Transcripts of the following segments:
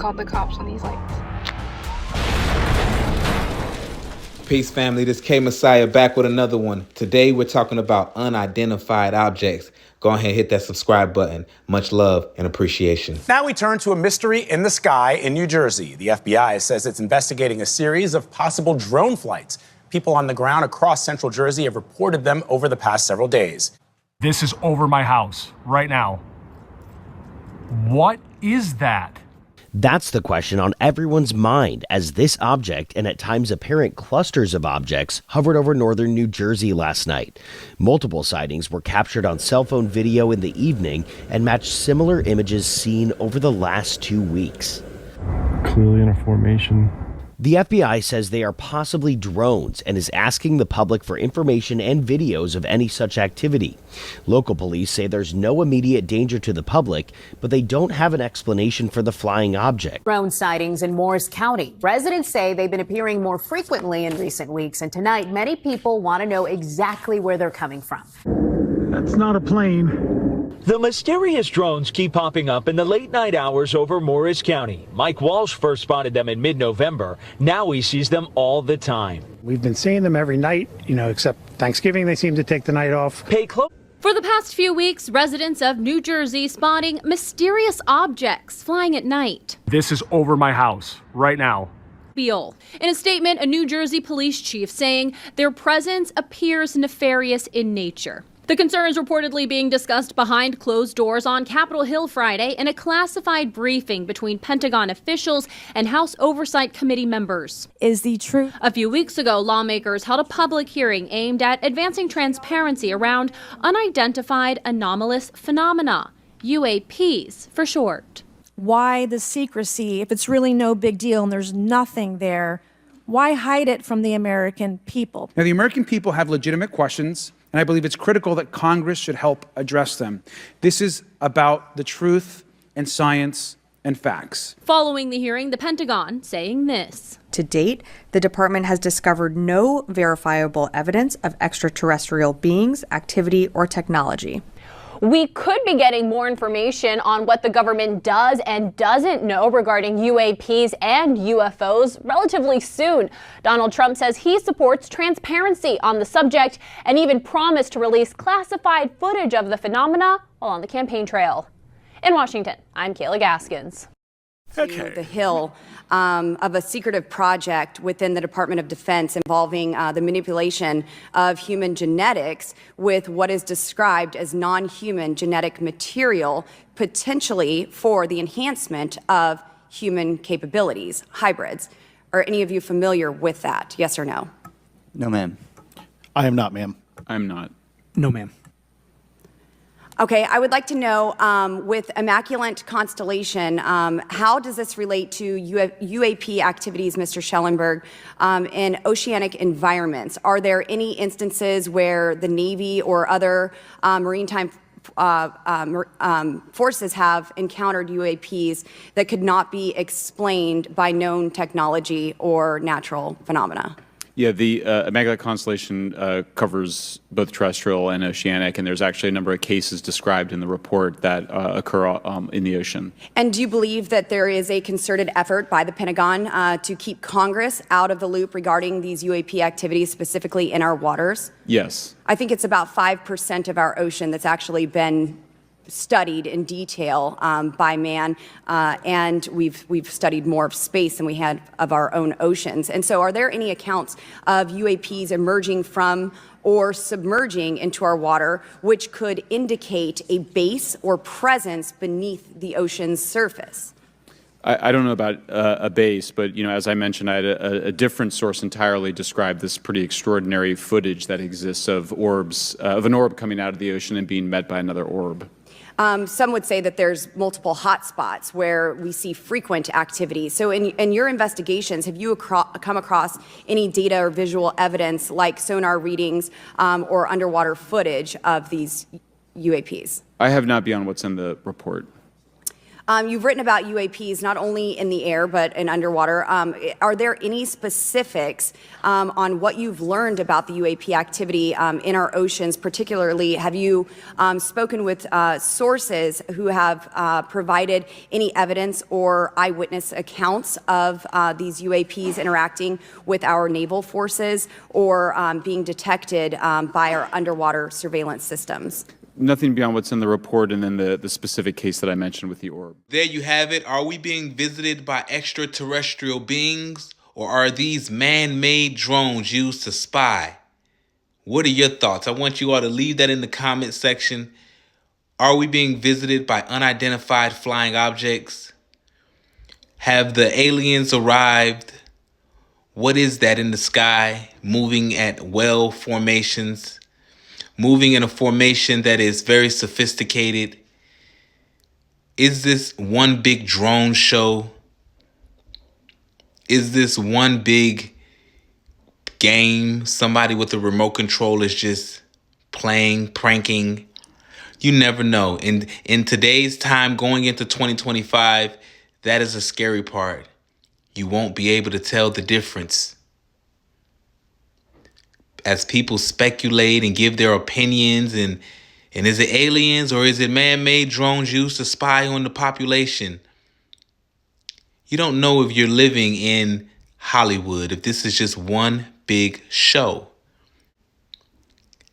called the cops on these lights. Peace, family. This K Messiah back with another one. Today we're talking about unidentified objects. Go ahead and hit that subscribe button. Much love and appreciation. Now we turn to a mystery in the sky in New Jersey. The FBI says it's investigating a series of possible drone flights. People on the ground across central Jersey have reported them over the past several days. This is over my house right now. What is that? That's the question on everyone's mind as this object, and at times apparent clusters of objects, hovered over northern New Jersey last night. Multiple sightings were captured on cell phone video in the evening and matched similar images seen over the last 2 weeks. Clearly in a formation. The FBI says they are possibly drones and is asking the public for information and videos of any such activity. Local police say there's no immediate danger to the public, but they don't have an explanation for the flying object. Drone sightings in Morris County. Residents say they've been appearing more frequently in recent weeks, and tonight many people want to know exactly where they're coming from. That's not a plane. The mysterious drones keep popping up in the late night hours over Morris County. Mike Walsh first spotted them in mid-November. Now he sees them all the time. We've been seeing them every night, except Thanksgiving they seem to take the night off. Pay close. For the past few weeks, residents of New Jersey spotting mysterious objects flying at night. This is over my house right now. In a statement, a New Jersey police chief saying their presence appears nefarious in nature. The concerns reportedly being discussed behind closed doors on Capitol Hill Friday in a classified briefing between Pentagon officials and House Oversight Committee members. Is the truth? A few weeks ago, lawmakers held a public hearing aimed at advancing transparency around unidentified anomalous phenomena, UAPs for short. Why the secrecy? If it's really no big deal and there's nothing there, why hide it from the American people? Now, the American people have legitimate questions, and I believe it's critical that Congress should help address them. This is about the truth and science and facts. Following the hearing, the Pentagon saying this. To date, the department has discovered no verifiable evidence of extraterrestrial beings, activity, or technology. We could be getting more information on what the government does and doesn't know regarding UAPs and UFOs relatively soon. Donald Trump says he supports transparency on the subject and even promised to release classified footage of the phenomena while on the campaign trail. In Washington, I'm Kayla Gaskins. The Hill of a secretive project within the Department of Defense involving the manipulation of human genetics with what is described as non-human genetic material, potentially for the enhancement of human capabilities, hybrids. Are any of you familiar with that? Yes or no? No, ma'am. I am not, ma'am. I'm not. No, ma'am. Okay, I would like to know, with Immaculate Constellation, how does this relate to UAP activities, Mr. Schellenberg, in oceanic environments? Are there any instances where the Navy or other maritime forces have encountered UAPs that could not be explained by known technology or natural phenomena? Yeah, the Immaculate Constellation covers both terrestrial and oceanic, and there's actually a number of cases described in the report that occur in the ocean. And do you believe that there is a concerted effort by the Pentagon to keep Congress out of the loop regarding these UAP activities, specifically in our waters? Yes. I think it's about 5% of our ocean that's actually been studied in detail by man, and we've studied more of space than we had of our own oceans. And so are there any accounts of UAPs emerging from or submerging into our water which could indicate a base or presence beneath the ocean's surface? I don't know about a base, but as I mentioned, I had a different source entirely describe this pretty extraordinary footage that exists of orbs, of an orb coming out of the ocean and being met by another orb. Some would say that there's multiple hotspots where we see frequent activity. So in your investigations, have you come across any data or visual evidence like sonar readings or underwater footage of these UAPs? I have not beyond what's in the report. You've written about UAPs not only in the air but in underwater. Are there any specifics on what you've learned about the UAP activity in our oceans? Particularly, have you spoken with sources who have provided any evidence or eyewitness accounts of these UAPs interacting with our naval forces or being detected by our underwater surveillance systems? Nothing beyond what's in the report and then the specific case that I mentioned with the orb. There you have it. Are we being visited by extraterrestrial beings, or are these man-made drones used to spy? What are your thoughts? I want you all to leave that in the comment section. Are we being visited by unidentified flying objects? Have the aliens arrived? What is that in the sky, moving at well formations? Moving in a formation that is very sophisticated? Is this one big drone show? Is this one big game? Somebody with a remote control is just playing, pranking? You never know. In today's time, going into 2025, that is a scary part. You won't be able to tell the difference. As people speculate and give their opinions, and is it aliens or is it man-made drones used to spy on the population? You don't know if you're living in Hollywood, if this is just one big show.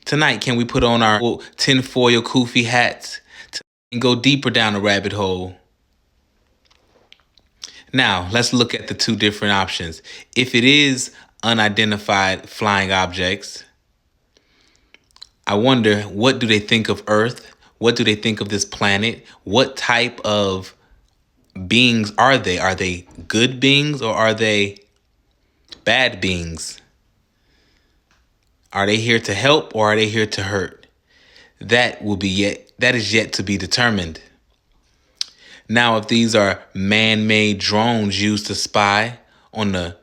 Tonight, can we put on our tinfoil kufi hats and go deeper down the rabbit hole? Now, let's look at the two different options. If it is unidentified flying objects, I wonder, what do they think of Earth? What do they think of this planet? What type of beings are they? Are they good beings or are they bad beings? Are they here to help or are they here to hurt? That is yet to be determined. Now, if these are man-made drones used to spy on the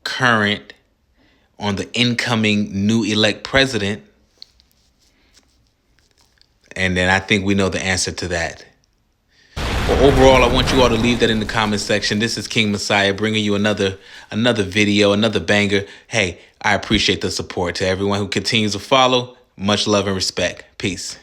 current, on the incoming new elect president, and then I think we know the answer to that. Well, overall, I want you all to leave that in the comment section. This is King Messiah bringing you another video, another banger. Hey, I appreciate the support. To everyone who continues to follow, much love and respect. Peace.